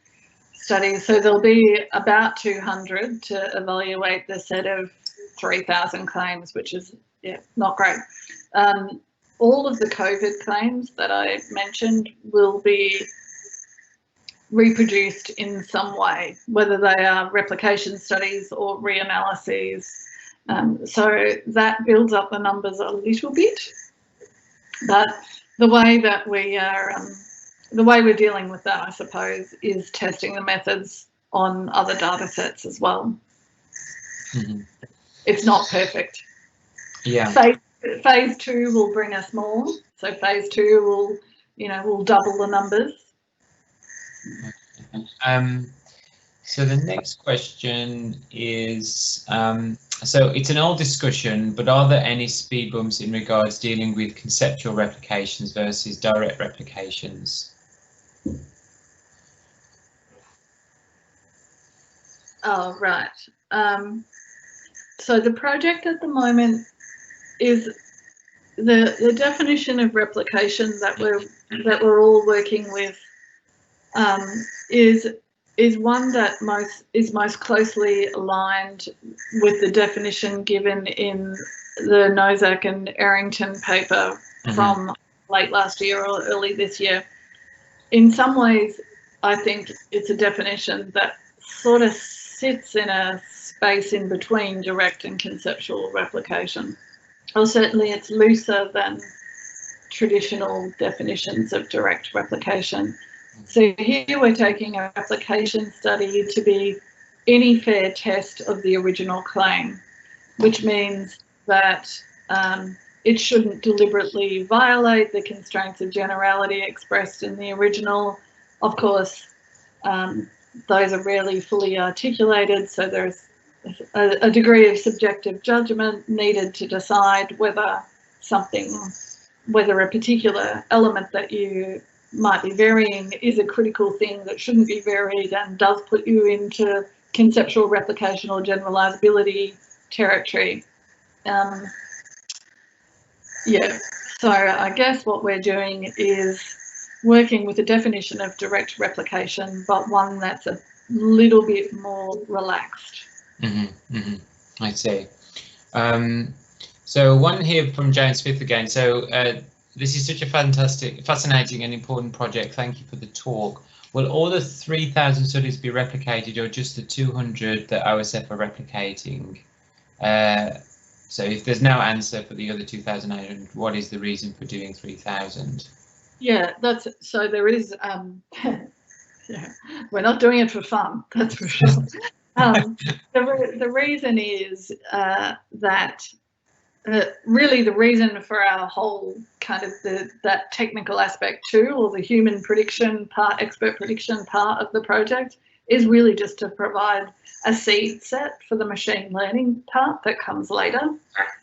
Speaker 2: studies. So there'll be about 200 to evaluate the set of 3,000 claims, which is not great. All of the COVID claims that I mentioned will be reproduced in some way, whether they are replication studies or reanalyses. So that builds up the numbers a little bit, but the way that we're dealing with that, I suppose, is testing the methods on other data sets as well. Mm-hmm. It's not perfect.
Speaker 1: Yeah.
Speaker 2: Phase 2 will bring us more. So phase 2 will double the numbers.
Speaker 1: So the next question is, so it's an old discussion, but are there any speed bumps in regards dealing with conceptual replications versus direct replications?
Speaker 2: Oh, right. So the project at the moment is the definition of replication that we're all working with is one that is most closely aligned with the definition given in the Nozak and Errington paper from late last year or early this year. In some ways, I think it's a definition that sort of sits in a space in between direct and conceptual replication. Or certainly it's looser than traditional definitions of direct replication. So here we're taking a replication study to be any fair test of the original claim, which means that it shouldn't deliberately violate the constraints of generality expressed in the original. Of course, those are rarely fully articulated, so there's a degree of subjective judgment needed to decide whether a particular element that you might be varying is a critical thing that shouldn't be varied and does put you into conceptual replication or generalizability territory. So I guess what we're doing is working with a definition of direct replication, but one that's a little bit more relaxed.
Speaker 1: I see. So one here from James Smith again. So this is such a fascinating and important project. Thank you for the talk. Will all the 3,000 studies be replicated, or just the 200 that OSF are replicating? So if there's no answer for the other 2,800, what is the reason for doing 3,000?
Speaker 2: Yeah, so there is. We're not doing it for fun, that's for sure. The reason is that really the reason for our whole kind of that technical aspect too, or the human prediction part, expert prediction part of the project, is really just to provide a seed set for the machine learning part that comes later.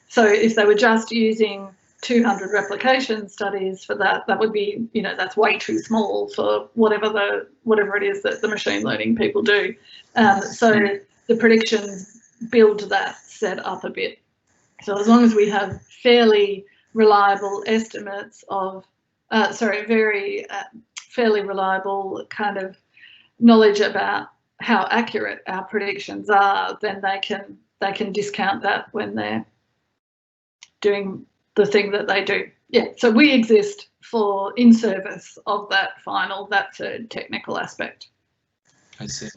Speaker 2: So if they were just using 200 replication studies for that, that would be, that's way too small for whatever it is that the machine learning people do. So the predictions build that set up a bit. So as long as we have fairly reliable estimates of, fairly reliable kind of knowledge about how accurate our predictions are, then they can discount that when they're doing the thing that they do. Yeah, so we exist in service of that third technical aspect.
Speaker 1: I see.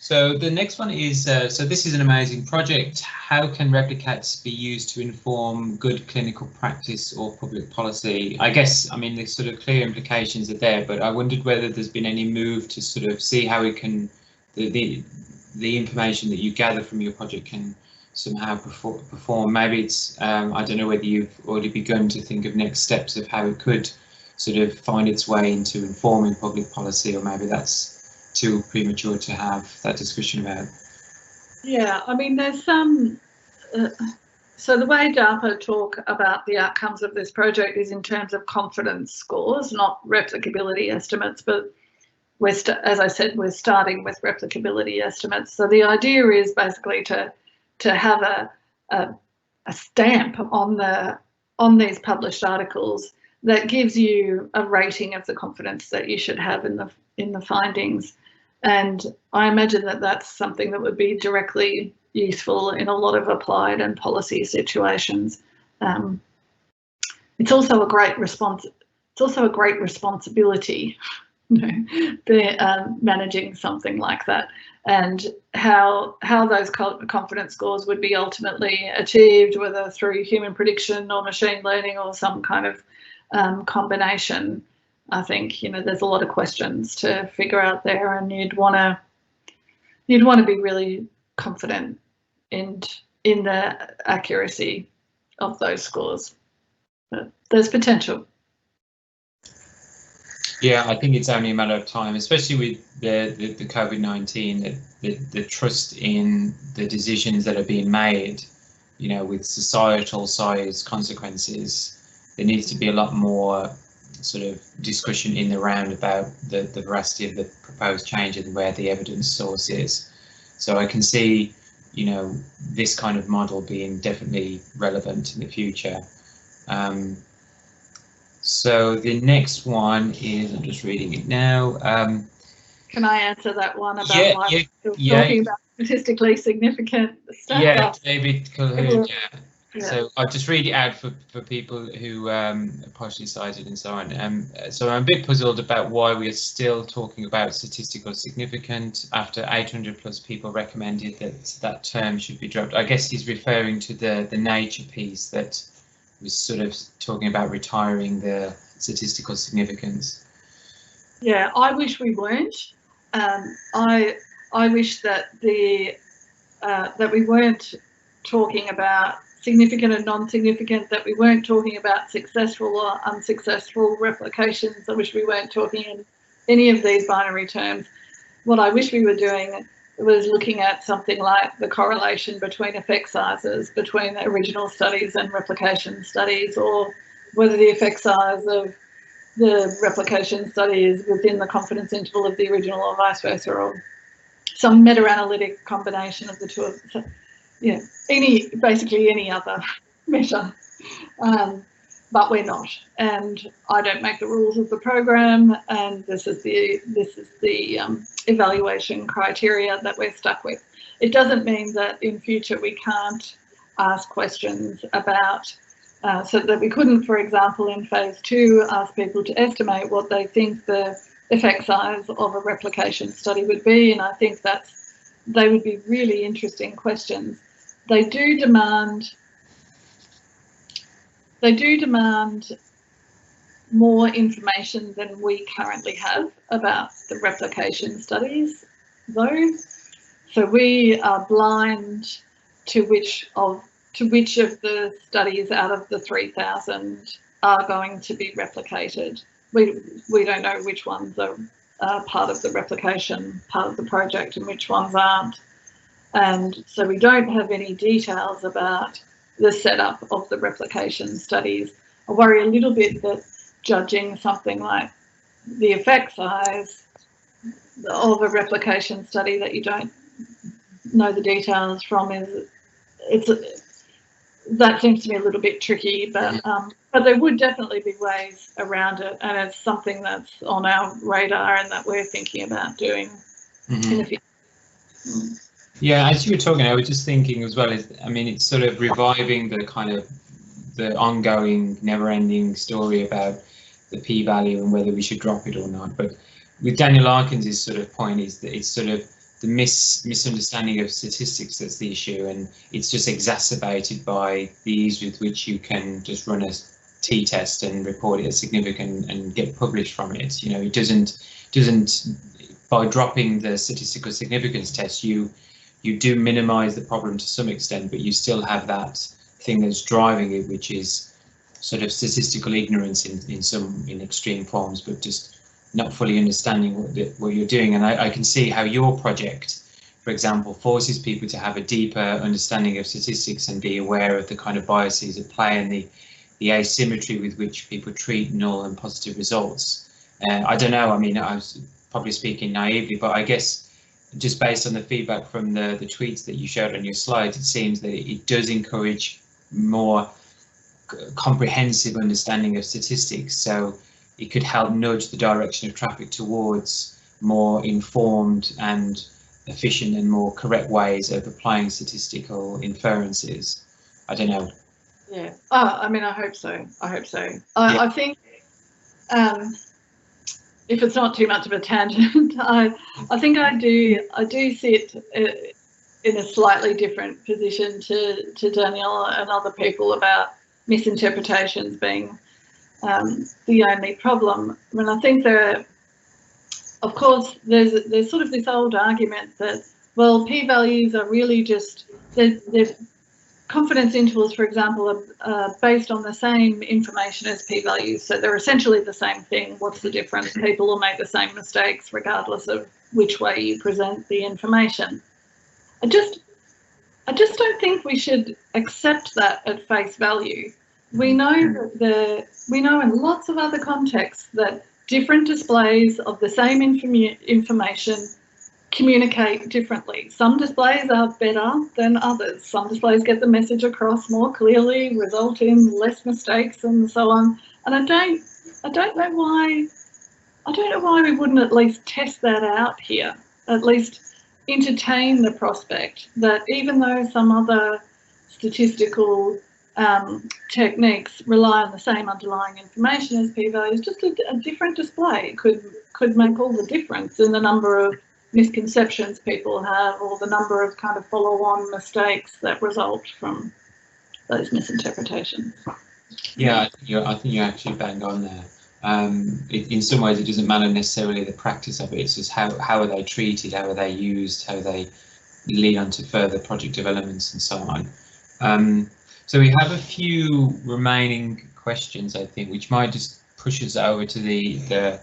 Speaker 1: So the next one is, so this is an amazing project. How can replicates be used to inform good clinical practice or public policy? I guess, I mean, the sort of clear implications are there, but I wondered whether there's been any move to sort of see how it can, the information that you gather from your project can somehow perform. Maybe it's, I don't know whether you've already begun to think of next steps of how it could sort of find its way into informing public policy, or maybe that's too premature to have that discussion about.
Speaker 2: Yeah, I mean, there's some, so the way DARPA talk about the outcomes of this project is in terms of confidence scores, not replicability estimates, but as I said, we're starting with replicability estimates. So the idea is basically to have a stamp on these published articles that gives you a rating of the confidence that you should have in the findings. And I imagine that that's something that would be directly useful in a lot of applied and policy situations. It's also a great response. It's also a great responsibility, managing something like that, and how those confidence scores would be ultimately achieved, whether through human prediction or machine learning or some kind of combination. I think, there's a lot of questions to figure out there, and you'd want to be really confident in the accuracy of those scores. But there's potential.
Speaker 1: Yeah, I think it's only a matter of time, especially with the COVID-19, the trust in the decisions that are being made, with societal size consequences. There needs to be a lot more sort of discussion in the round about the veracity of the proposed change and where the evidence source is. So I can see, this kind of model being definitely relevant in the future. So the next one is, I'm just reading it now.
Speaker 2: Can I answer that one about talking about statistically significant stuff?
Speaker 1: Yeah, David Calhoun, yeah. So I'll just read it out for people who are partially sighted and so on. So I'm a bit puzzled about why we are still talking about statistical significant after 800 plus people recommended that term should be dropped. I guess he's referring to the Nature piece that was sort of talking about retiring the statistical significance.
Speaker 2: Yeah, I wish we weren't. I wish that that we weren't talking about significant and non-significant, that we weren't talking about successful or unsuccessful replications. I wish we weren't talking in any of these binary terms. What I wish we were doing was looking at something like the correlation between effect sizes between the original studies and replication studies, or whether the effect size of the replication study is within the confidence interval of the original or vice versa, or some meta-analytic combination of the two. So, basically any other measure, but we're not, and I don't make the rules of the program, and this is the evaluation criteria that we're stuck with. It doesn't mean that in future we can't ask questions about, so that we couldn't, for example, in phase 2, ask people to estimate what they think the effect size of a replication study would be, and I think they would be really interesting questions. They do demand more information than we currently have about the replication studies, though. So we are blind to which of the studies out of the 3,000 are going to be replicated. We don't know which ones are part of the replication part of the project and which ones aren't. And so we don't have any details about the setup of the replication studies. I worry a little bit that judging something like the effect size of a replication study that you don't know the details from that seems to me a little bit tricky, but there would definitely be ways around it, and it's something that's on our radar and that we're thinking about doing in the future.
Speaker 1: Yeah, as you were talking, I was just thinking as well, it's sort of reviving the ongoing, never-ending story about the p-value and whether we should drop it or not. But with Daniel Larkins' sort of point is that it's sort of misunderstanding of statistics that's the issue, and it's just exacerbated by the ease with which you can just run a t-test and report it as significant and get published from it. You know, it doesn't by dropping the statistical significance test, you do minimize the problem to some extent, but you still have that thing that's driving it, which is sort of statistical ignorance in extreme forms, but just not fully understanding what you're doing. And I can see how your project, for example, forces people to have a deeper understanding of statistics and be aware of the kind of biases at play and the asymmetry with which people treat null and positive results. I don't know, I mean, I was probably speaking naively, but I guess just based on the feedback from the tweets that you showed on your slides, it seems that it does encourage more comprehensive understanding of statistics. So it could help nudge the direction of traffic towards more informed and efficient and more correct ways of applying statistical inferences. I don't know.
Speaker 2: Yeah, I mean, I hope so. I hope so. I think if it's not too much of a tangent, I think I do sit in a slightly different position to Danielle and other people about misinterpretations being the only problem. I mean, I think of course, there's sort of this old argument that, well, p-values are really just, they're confidence intervals, for example, are based on the same information as p-values, so they're essentially the same thing. What's the difference? People will make the same mistakes regardless of which way you present the information. I just don't think we should accept that at face value. We know in lots of other contexts that different displays of the same information communicate differently. Some displays are better than others. Some displays get the message across more clearly, result in less mistakes, and so on. And I don't know why we wouldn't at least test that out here. At least entertain the prospect that even though some other statistical techniques rely on the same underlying information as p-values, just a different display could make all the difference in the number of misconceptions people have, or the number of kind of follow-on mistakes that result from those misinterpretations.
Speaker 1: Yeah, I think you're actually bang on there. In some ways, it doesn't matter necessarily the practice of it. It's just how are they treated, how are they used, how they lead on to further project developments and so on. So we have a few remaining questions, I think, which might just push us over to the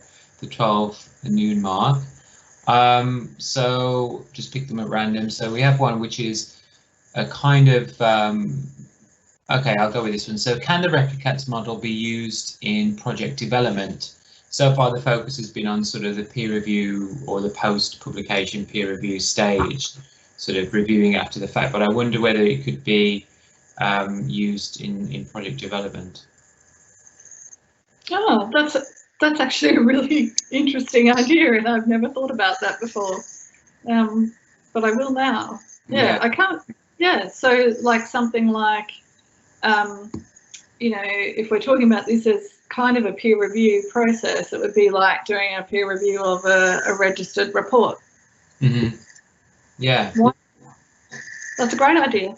Speaker 1: 12 noon mark. So just pick them at random. So we have one which is a kind of, okay, I'll go with this one. So can the repliCATS model be used in project development? So far the focus has been on sort of the peer review or the post-publication peer review stage, sort of reviewing after the fact, but I wonder whether it could be used in project development.
Speaker 2: Oh, that's actually a really interesting idea, and I've never thought about that before. But I will now. Yeah, I can't. Yeah, so like something like, you know, if we're talking about this as kind of a peer review process, it would be like doing a peer review of a registered report. Mm-hmm.
Speaker 1: Yeah.
Speaker 2: That's a great idea.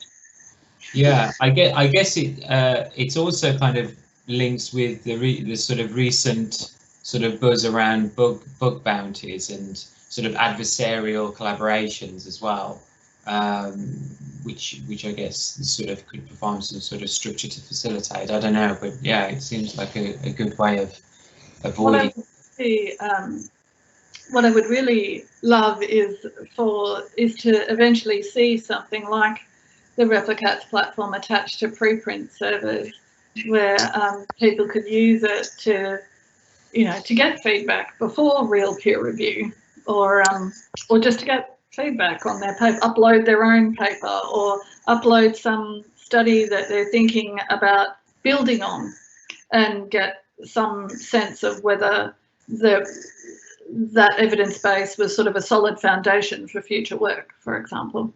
Speaker 1: Yeah, I guess it's also kind of links with the sort of recent sort of buzz around bug bounties and sort of adversarial collaborations as well, which I guess sort of could provide some sort of structure to facilitate. I don't know, but yeah, it seems like a good way of avoiding.
Speaker 2: What I would really love is to eventually see something like the repliCATS platform attached to preprint servers, where people could use it to, you know, to get feedback before real peer review, or just to get feedback on their paper, upload their own paper, or upload some study that they're thinking about building on, and get some sense of whether that evidence base was sort of a solid foundation for future work, for example.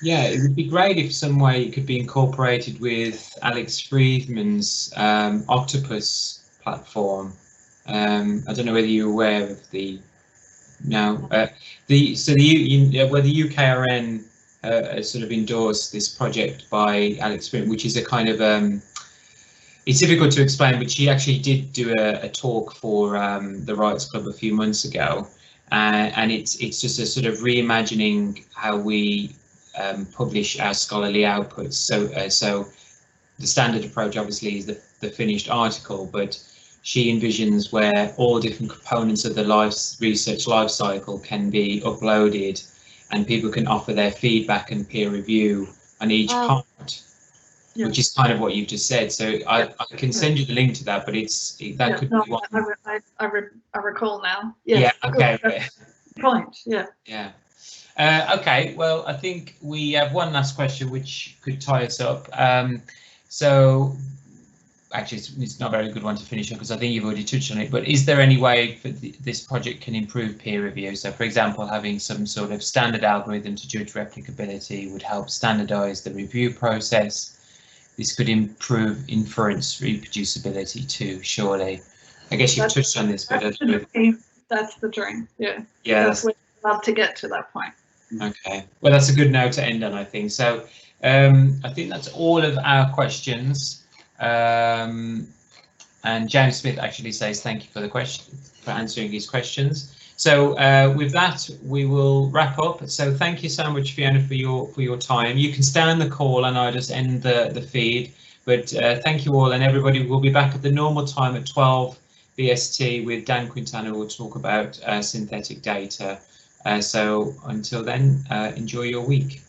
Speaker 1: Yeah, it would be great if some way it could be incorporated with Alex Friedman's Octopus platform. I don't know whether you're aware of the no. The UKRN sort of endorsed this project by Alex Sprint, which is a kind of it's difficult to explain, but she actually did do a talk for the Rights Club a few months ago, and it's just a sort of reimagining how we publish our scholarly outputs. So the standard approach obviously is the finished article, but she envisions where all different components of the research life cycle can be uploaded, and people can offer their feedback and peer review on each part, which is kind of what you've just said. So I can send you the link to that, but could be one.
Speaker 2: I recall now. Yes.
Speaker 1: Yeah. Okay.
Speaker 2: Point. Yeah.
Speaker 1: Yeah. Okay. Well, I think we have one last question which could tie us up. So actually, it's not a very good one to finish on because I think you've already touched on it, but is there any way for this project can improve peer review? So for example, having some sort of standard algorithm to judge replicability would help standardize the review process. This could improve inference reproducibility too, surely. I guess you've touched on this, but
Speaker 2: that's the dream. Yeah.
Speaker 1: Yeah.
Speaker 2: That's what I'd love to get to that point.
Speaker 1: Okay. Well, that's a good note to end on, I think. So I think that's all of our questions. And James Smith actually says thank you for the question, for answering these questions. So with that, we will wrap up. So thank you so much, Fiona, for your time. You can stay on the call and I'll just end the feed. But thank you all, and everybody will be back at the normal time at 12 BST with Dan Quintana, who will talk about synthetic data. So until then, enjoy your week.